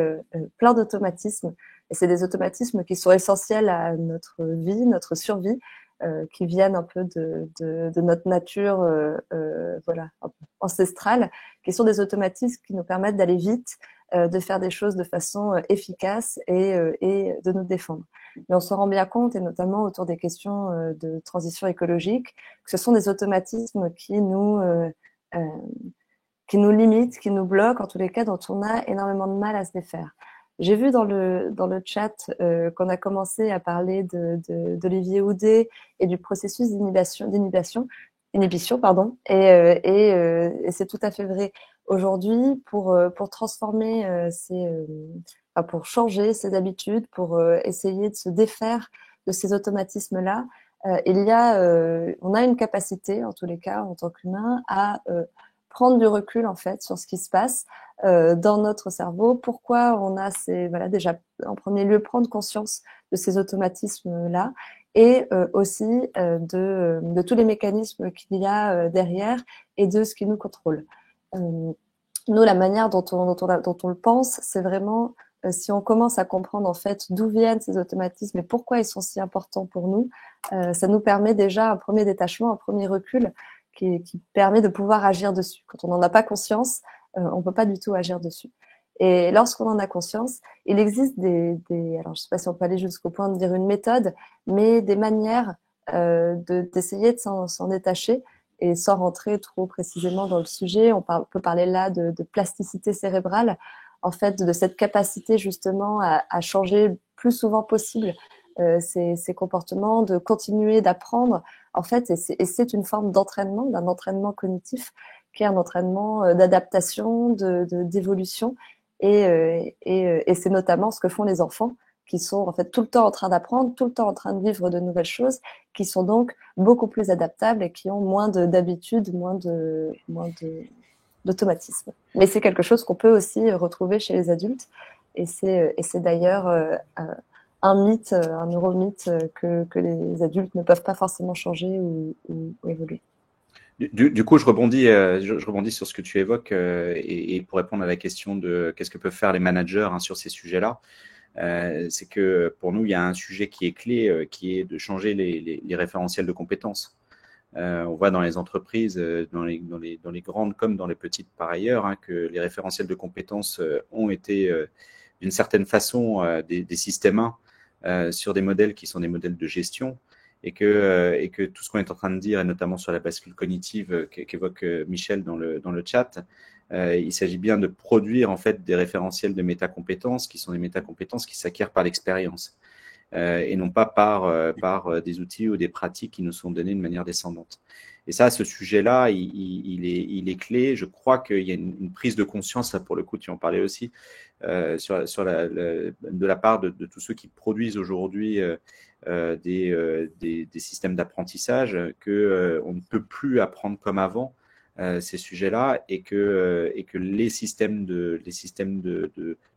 plein d'automatismes. Et c'est des automatismes qui sont essentiels à notre vie, notre survie, qui viennent un peu de notre nature voilà, ancestrale, qui sont des automatismes qui nous permettent d'aller vite, de faire des choses de façon efficace et de nous défendre. Mais on se rend bien compte, et notamment autour des questions de transition écologique, que ce sont des automatismes qui nous limitent, qui nous bloquent, en tous les cas, dont on a énormément de mal à se défaire. J'ai vu dans le chat qu'on a commencé à parler d'Olivier Houdet et du processus d'inhibition, pardon, et c'est tout à fait vrai. Aujourd'hui, pour transformer pour changer ses habitudes, pour essayer de se défaire de ces automatismes-là, on a une capacité, en tous les cas, en tant qu'humain, à prendre du recul en fait sur ce qui se passe dans notre cerveau. Pourquoi on a déjà en premier lieu prendre conscience de ces automatismes-là et aussi de tous les mécanismes qu'il y a derrière et de ce qui nous contrôle. Nous, la manière dont on le pense, c'est vraiment si on commence à comprendre en fait d'où viennent ces automatismes et pourquoi ils sont si importants pour nous, ça nous permet déjà un premier détachement, un premier recul qui permet de pouvoir agir dessus. Quand on n'en a pas conscience, on ne peut pas du tout agir dessus. Et lorsqu'on en a conscience, il existe alors je ne sais pas si on peut aller jusqu'au point de dire une méthode, mais des manières d'essayer de s'en détacher et sans rentrer trop précisément dans le sujet. On peut parler là de plasticité cérébrale, en fait, de cette capacité justement à changer plus souvent possible ces comportements, de continuer d'apprendre, en fait, et c'est une forme d'entraînement, d'un entraînement cognitif, qui est un entraînement d'adaptation, d'évolution, et c'est notamment ce que font les enfants, qui sont en fait tout le temps en train d'apprendre, tout le temps en train de vivre de nouvelles choses, qui sont donc beaucoup plus adaptables et qui ont moins d'habitudes, moins d'automatisme. Mais c'est quelque chose qu'on peut aussi retrouver chez les adultes, et c'est d'ailleurs un mythe, un neuromythe que les adultes ne peuvent pas forcément changer ou évoluer. Du coup, je rebondis sur ce que tu évoques et pour répondre à la question de qu'est-ce que peuvent faire les managers sur ces sujets-là, c'est que pour nous, il y a un sujet qui est clé, qui est de changer les référentiels de compétences. On voit dans les entreprises, dans les grandes comme dans les petites par ailleurs, que les référentiels de compétences ont été d'une certaine façon des systèmes 1 sur des modèles qui sont des modèles de gestion et que tout ce qu'on est en train de dire, et notamment sur la bascule cognitive qu'évoque Michel dans le chat, il s'agit bien de produire en fait des référentiels de métacompétences qui sont des métacompétences qui s'acquièrent par l'expérience et non pas par des outils ou des pratiques qui nous sont donnés de manière descendante. Et ça, ce sujet-là, il est clé. Je crois qu'il y a une prise de conscience, là, pour le coup, tu en parlais aussi, de la part de tous ceux qui produisent aujourd'hui des systèmes d'apprentissage, qu'on ne peut plus apprendre comme avant ces sujets-là et que les systèmes de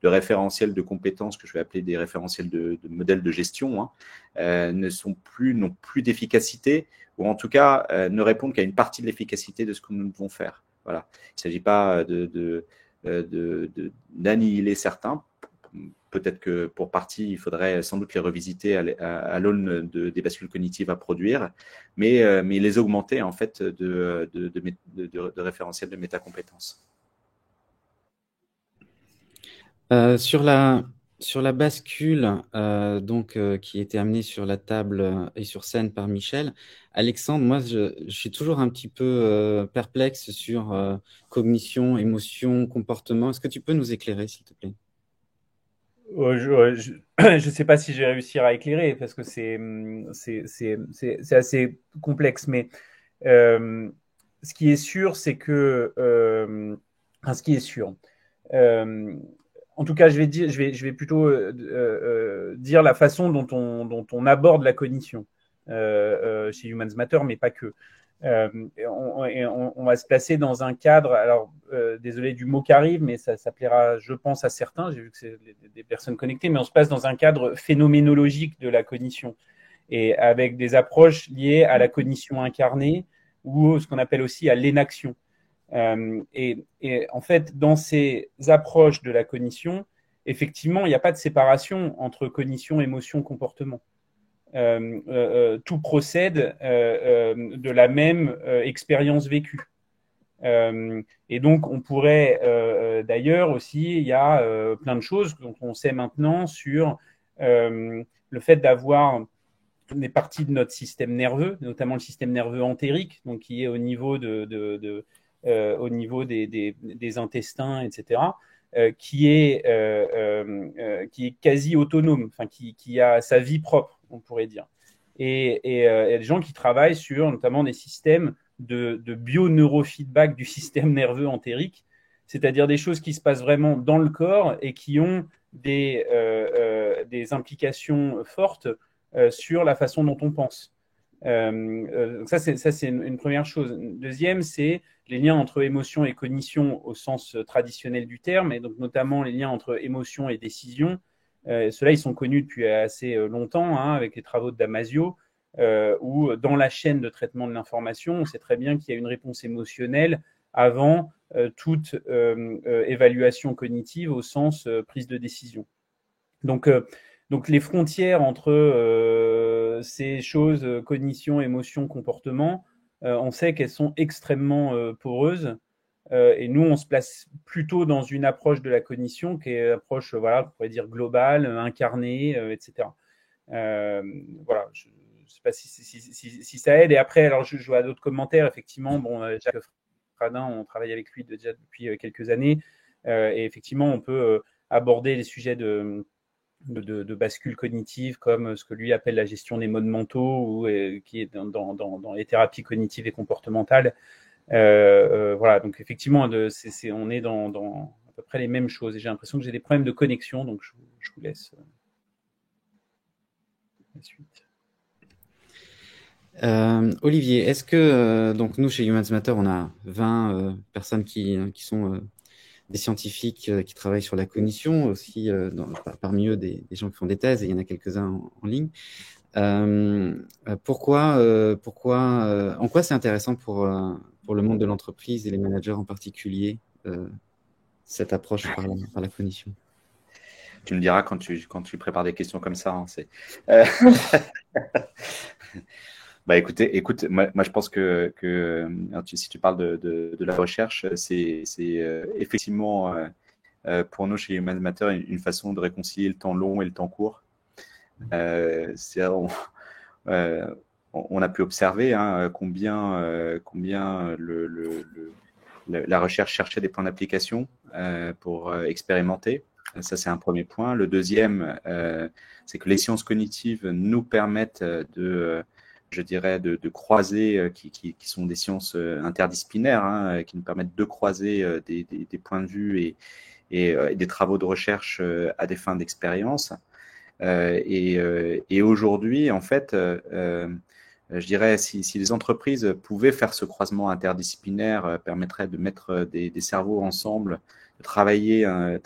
référentiels de compétences, que je vais appeler des référentiels de modèles de gestion, n'ont plus d'efficacité, ou en tout cas ne répondent qu'à une partie de l'efficacité de ce que nous devons faire. Voilà. Il ne s'agit pas d'annihiler certains. Peut-être que pour partie, il faudrait sans doute les revisiter à l'aune des bascules cognitives à produire, mais les augmenter en fait de référentiels de métacompétences. Sur la bascule qui était amenée sur la table et sur scène par Michel, Alexandre, moi je suis toujours un petit peu perplexe sur cognition, émotion, comportement. Est-ce que tu peux nous éclairer, s'il te plaît? Je ne sais pas si je vais réussir à éclairer parce que c'est assez complexe, mais ce qui est sûr, c'est que ce qui est sûr, en tout cas, je vais plutôt dire la façon dont on aborde la cognition chez Humans Matter, mais pas que. On va se placer dans un cadre, alors désolé du mot qui arrive, mais ça plaira, je pense, à certains, j'ai vu que c'est des personnes connectées, mais on se place dans un cadre phénoménologique de la cognition, et avec des approches liées à la cognition incarnée, ou ce qu'on appelle aussi à l'énaction. Et en fait, dans ces approches de la cognition, effectivement, il n'y a pas de séparation entre cognition, émotion, comportement. Tout procède de la même expérience vécue. Et donc, on pourrait d'ailleurs aussi, il y a plein de choses dont on sait maintenant sur le fait d'avoir des parties de notre système nerveux, notamment le système nerveux entérique, donc qui est au niveau au niveau des intestins, etc., qui est quasi autonome, enfin qui a sa vie propre, on pourrait dire. Et il y a des gens qui travaillent sur notamment des systèmes de bio-neurofeedback du système nerveux entérique, c'est-à-dire des choses qui se passent vraiment dans le corps et qui ont des implications fortes sur la façon dont on pense. Ça, c'est une première chose. Deuxième, c'est les liens entre émotion et cognition au sens traditionnel du terme, et donc notamment les liens entre émotion et décision. Ceux-là, ils sont connus depuis assez longtemps, hein, avec les travaux de Damasio, où dans la chaîne de traitement de l'information, on sait très bien qu'il y a une réponse émotionnelle avant toute évaluation cognitive au sens prise de décision. Donc les frontières entre ces choses, cognition, émotion, comportement, on sait qu'elles sont extrêmement poreuses. Et nous, on se place plutôt dans une approche de la cognition qui est une approche, voilà, on pourrait dire globale, incarnée, etc. Voilà, je ne sais pas si ça aide. Et après, alors je vois d'autres commentaires. Effectivement, bon, Jacques Fradin, on travaille avec lui déjà depuis quelques années. Et effectivement, on peut aborder les sujets de bascule cognitive, comme ce que lui appelle la gestion des modes mentaux, ou qui est dans les thérapies cognitives et comportementales. Voilà, donc effectivement, on est dans à peu près les mêmes choses. Et j'ai l'impression que j'ai des problèmes de connexion, donc je vous laisse la suite. Olivier, est-ce que, donc nous, chez Humans Matter, on a 20 personnes qui sont des scientifiques qui travaillent sur la cognition, aussi parmi eux des gens qui font des thèses, et il y en a quelques-uns en ligne. En quoi c'est intéressant pour le monde de l'entreprise et les managers en particulier, cette approche par la cognition? Tu me diras quand tu prépares des questions comme ça. Hein, Bah écoute, moi je pense que si tu parles de la recherche, c'est effectivement pour nous chez Humans Matter une façon de réconcilier le temps long et le temps court. On a pu observer combien la recherche cherchait des points d'application pour expérimenter. Ça, c'est un premier point. Le deuxième, c'est que les sciences cognitives nous permettent de croiser, qui sont des sciences interdisciplinaires, qui nous permettent de croiser des points de vue et des travaux de recherche à des fins d'expérience. Et aujourd'hui, en fait, je dirais, si les entreprises pouvaient faire ce croisement interdisciplinaire, permettrait de mettre des cerveaux ensemble, de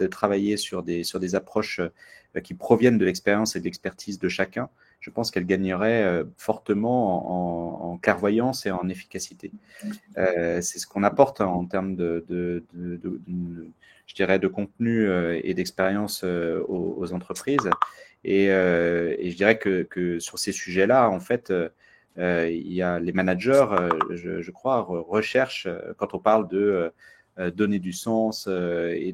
travailler sur des approches qui proviennent de l'expérience et de l'expertise de chacun, je pense qu'elle gagnerait fortement en clairvoyance et en efficacité. C'est ce qu'on apporte en termes de contenu et d'expérience aux entreprises. Et je dirais que sur ces sujets-là, en fait, il y a les managers, je crois, recherchent, quand on parle de donner du sens et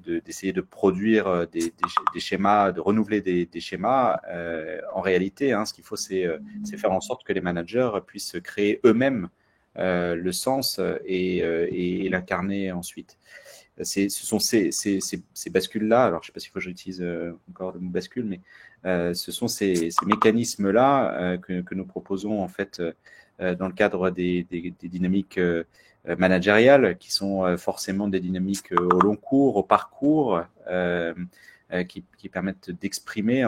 d'essayer de produire des schémas, de renouveler des schémas. En réalité, ce qu'il faut, c'est faire en sorte que les managers puissent créer eux-mêmes le sens et l'incarner ensuite. Ce sont ces bascules-là, alors je ne sais pas s'il faut que j'utilise encore le mot bascule, mais ce sont ces mécanismes-là que nous proposons en fait dans le cadre des dynamiques managériales qui sont forcément des dynamiques au long cours, au parcours, qui permettent d'exprimer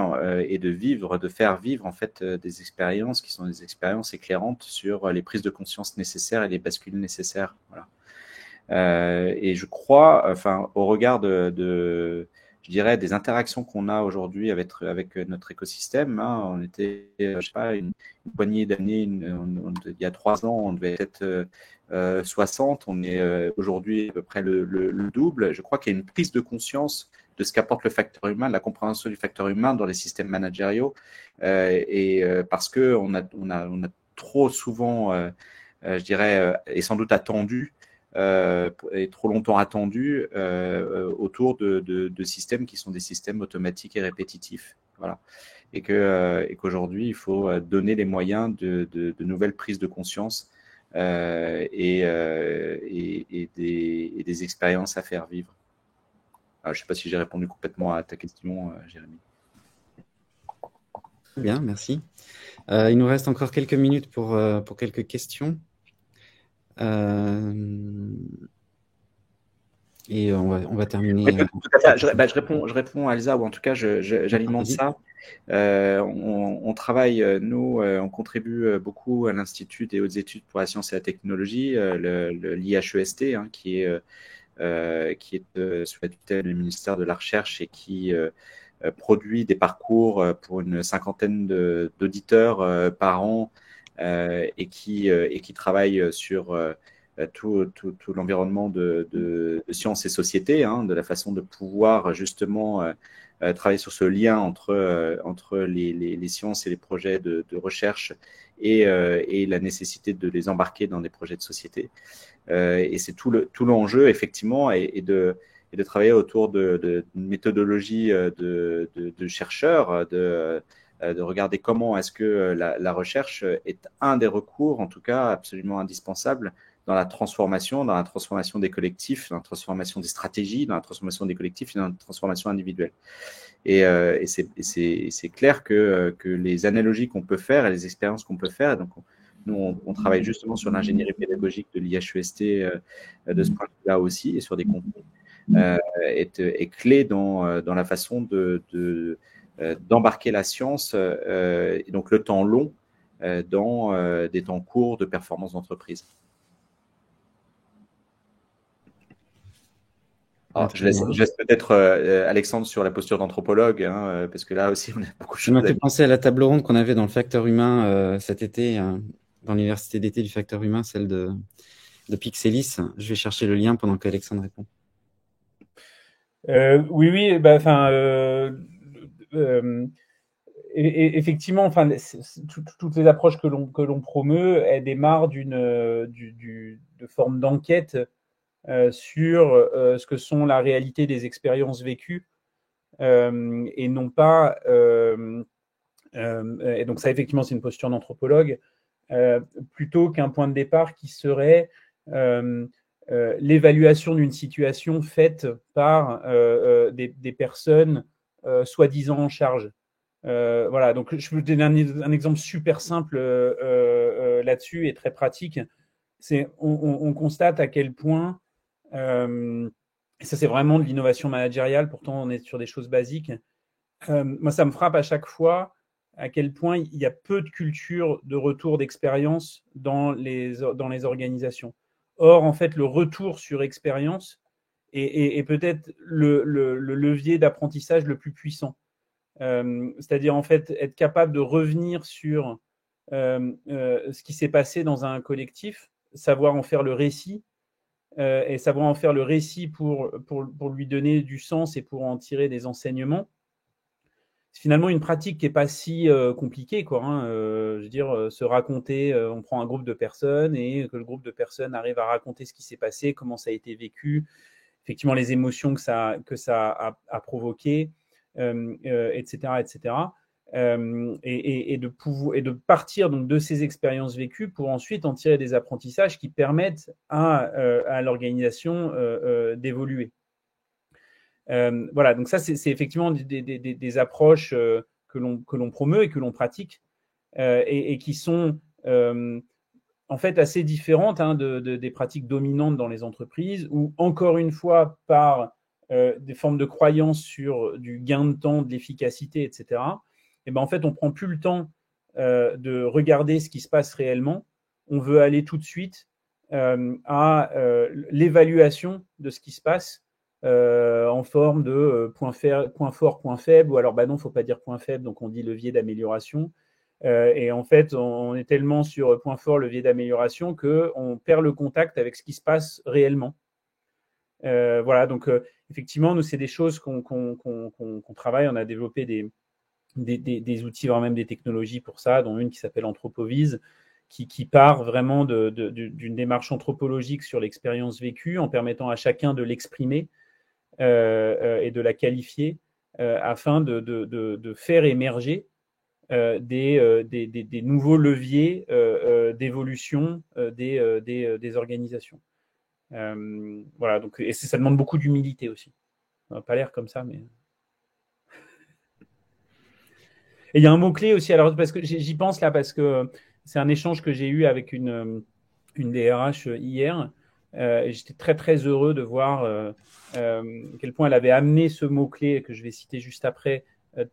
et de vivre, de faire vivre en fait des expériences qui sont des expériences éclairantes sur les prises de conscience nécessaires et les bascules nécessaires. Voilà. Et je crois, enfin, au regard je dirais, des interactions qu'on a aujourd'hui avec notre écosystème, hein, on était, je sais pas, une poignée d'années, il y a 3 ans, on devait être 60, on est aujourd'hui à peu près le double. Je crois qu'il y a une prise de conscience de ce qu'apporte le facteur humain, de la compréhension du facteur humain dans les systèmes managériaux, parce que on a trop souvent, je dirais, et sans doute attendu, et trop longtemps attendu autour de systèmes qui sont des systèmes automatiques et répétitifs. Voilà. Et qu'aujourd'hui, il faut donner les moyens de nouvelles prises de conscience et des expériences à faire vivre. Alors, je ne sais pas si j'ai répondu complètement à ta question, Jérémy. Bien, merci. Il nous reste encore quelques minutes pour quelques questions. Et on va terminer. Oui, je réponds à Elsa, ou en tout cas, j'alimente ça. On travaille, nous, on contribue beaucoup à l'Institut des hautes études pour la science et la technologie, l'IHEST, hein, qui est sous la tutelle du ministère de la Recherche et qui produit des parcours pour une 50aine d'auditeurs par an et qui travaille sur tout l'environnement de sciences et société, hein, de la façon de pouvoir justement travailler sur ce lien entre les sciences et les projets de recherche et la nécessité de les embarquer dans des projets de société. Et c'est tout l'enjeu, effectivement, et de travailler autour de méthodologie de chercheurs, de regarder comment est-ce que la recherche est un des recours, en tout cas absolument indispensable, dans la transformation des collectifs, dans la transformation des stratégies, dans la transformation des collectifs et dans la transformation individuelle. Et c'est clair que les analogies qu'on peut faire et les expériences qu'on peut faire, donc nous, on travaille justement sur l'ingénierie pédagogique de l'IHEST de ce point de vue-là aussi, et sur des contenus, est clé dans la façon d'embarquer la science, et donc le temps long, dans des temps courts de performance d'entreprise. Alors, je laisse peut-être Alexandre sur la posture d'anthropologue, hein, parce que là aussi, on a beaucoup de choses. Ça m'a fait penser à la table ronde qu'on avait dans le facteur humain cet été, dans l'université d'été du facteur humain, celle de Pixelis. Je vais chercher le lien pendant qu'Alexandre répond. Oui, effectivement, enfin, toutes les approches que l'on promeut, elles démarrent de forme d'enquête sur ce que sont la réalité des expériences vécues et non pas. Et donc ça, effectivement, c'est une posture d'anthropologue plutôt qu'un point de départ qui serait l'évaluation d'une situation faite par des personnes soi-disant en charge. Voilà, donc je peux vous donner un exemple super simple là-dessus et très pratique. On constate à quel point, et ça c'est vraiment de l'innovation managériale, pourtant on est sur des choses basiques. Moi, ça me frappe à chaque fois à quel point il y a peu de culture de retour d'expérience dans les organisations. Or, en fait, le retour sur expérience est peut-être le levier d'apprentissage le plus puissant. C'est-à-dire, en fait, être capable de revenir sur ce qui s'est passé dans un collectif, savoir en faire le récit, et savoir en faire le récit pour lui donner du sens et pour en tirer des enseignements. C'est finalement une pratique qui n'est pas si compliquée, quoi, hein. Je veux dire, se raconter, on prend un groupe de personnes et que le groupe de personnes arrive à raconter ce qui s'est passé, comment ça a été vécu, effectivement les émotions que ça a provoqué, etc., etc. Et de partir donc de ces expériences vécues pour ensuite en tirer des apprentissages qui permettent à l'organisation d'évoluer. Voilà, donc ça, c'est effectivement des approches que l'on promeut et que l'on pratique et qui sont en fait assez différente des pratiques dominantes dans les entreprises, où encore une fois, par des formes de croyance sur du gain de temps, de l'efficacité, etc., et ben en fait, on ne prend plus le temps de regarder ce qui se passe réellement. On veut aller tout de suite à l'évaluation de ce qui se passe en forme de point fort, point faible, ou alors non, il ne faut pas dire point faible, donc on dit levier d'amélioration. Et en fait, on est tellement sur point fort, levier d'amélioration, qu'on perd le contact avec ce qui se passe réellement. Voilà, donc effectivement, nous, c'est des choses qu'on travaille. On a développé des outils, voire même des technologies pour ça, dont une qui s'appelle Anthropovise, qui part vraiment d'une démarche anthropologique sur l'expérience vécue, en permettant à chacun de l'exprimer et de la qualifier afin de faire émerger des nouveaux leviers d'évolution des organisations. Voilà, donc, et ça demande beaucoup d'humilité aussi. Ça n'a pas l'air comme ça, mais... Et il y a un mot-clé aussi, alors parce que j'y pense là, parce que c'est un échange que j'ai eu avec une DRH hier. Et j'étais très très heureux de voir à quel point elle avait amené ce mot-clé que je vais citer juste après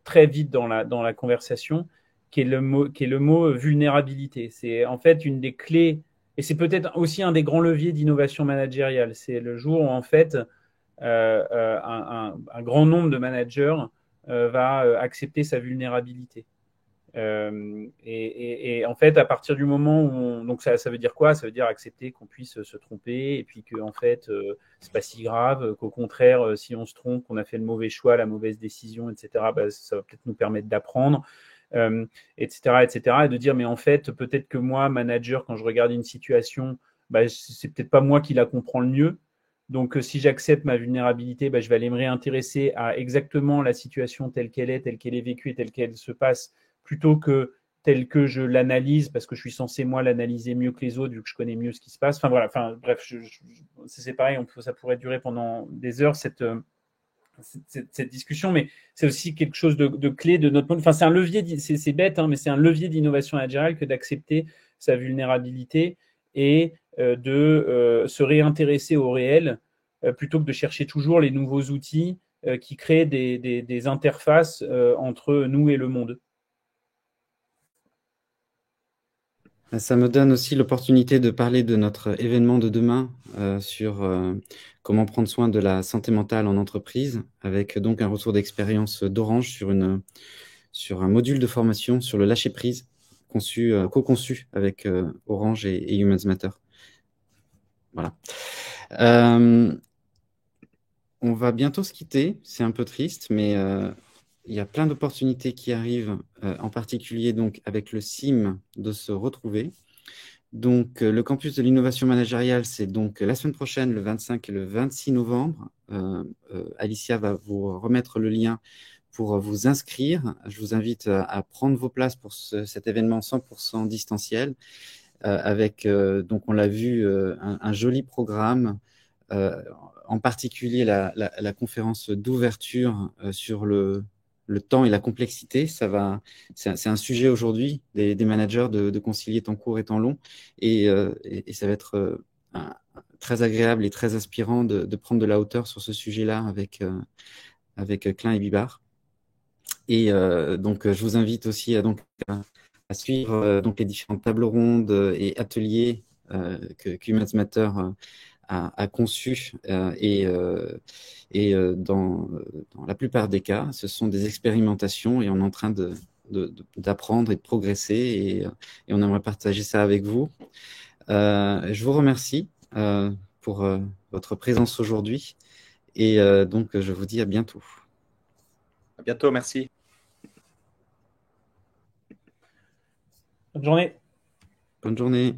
très vite dans la conversation, qui est le mot vulnérabilité. C'est en fait une des clés, et c'est peut-être aussi un des grands leviers d'innovation managériale. C'est le jour où en fait un grand nombre de managers va accepter sa vulnérabilité. Et en fait, à partir du moment où donc ça veut dire quoi? Ça veut dire accepter qu'on puisse se tromper, et puis que en fait c'est pas si grave, qu'au contraire, si on se trompe, qu'on a fait le mauvais choix, la mauvaise décision, etc., ça va peut-être nous permettre d'apprendre, etc., etc., et de dire mais en fait peut-être que moi, manager, quand je regarde une situation, c'est peut-être pas moi qui la comprends le mieux. Donc, si j'accepte ma vulnérabilité, je vais aller me réintéresser à exactement la situation telle qu'elle est vécue et telle qu'elle se passe, plutôt que telle que je l'analyse, parce que je suis censé, moi, l'analyser mieux que les autres, vu que je connais mieux ce qui se passe. Enfin, voilà. Enfin, bref, c'est pareil, ça pourrait durer pendant des heures, cette discussion, mais c'est aussi quelque chose de clé de notre monde. Enfin, c'est un levier, c'est bête, mais c'est un levier d'innovation managériale que d'accepter sa vulnérabilité et de se réintéresser au réel plutôt que de chercher toujours les nouveaux outils qui créent des interfaces entre nous et le monde. Ça me donne aussi l'opportunité de parler de notre événement de demain sur comment prendre soin de la santé mentale en entreprise, avec donc un retour d'expérience d'Orange sur un module de formation sur le lâcher-prise co-conçu avec Orange et Humans Matter. Voilà. On va bientôt se quitter, c'est un peu triste, mais il y a plein d'opportunités qui arrivent, en particulier donc avec le CIM de se retrouver. Donc, le campus de l'innovation managériale, c'est donc la semaine prochaine, le 25 et le 26 novembre. Alicia va vous remettre le lien pour vous inscrire. Je vous invite à prendre vos places pour cet événement 100% distanciel, avec, donc on l'a vu, un joli programme, en particulier la conférence d'ouverture sur le temps et la complexité. C'est un sujet aujourd'hui des managers de concilier temps court et temps long, et ça va être très agréable et très inspirant de prendre de la hauteur sur ce sujet-là avec Klein et Bibard. Et donc je vous invite aussi à suivre donc les différentes tables rondes et ateliers que Humans Matter a conçu, et dans la plupart des cas, ce sont des expérimentations et on est en train d'apprendre et de progresser, et on aimerait partager ça avec vous. Je vous remercie pour votre présence aujourd'hui, et donc je vous dis à bientôt. À bientôt, merci. Bonne journée. Bonne journée.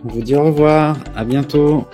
On vous dit au revoir. À bientôt.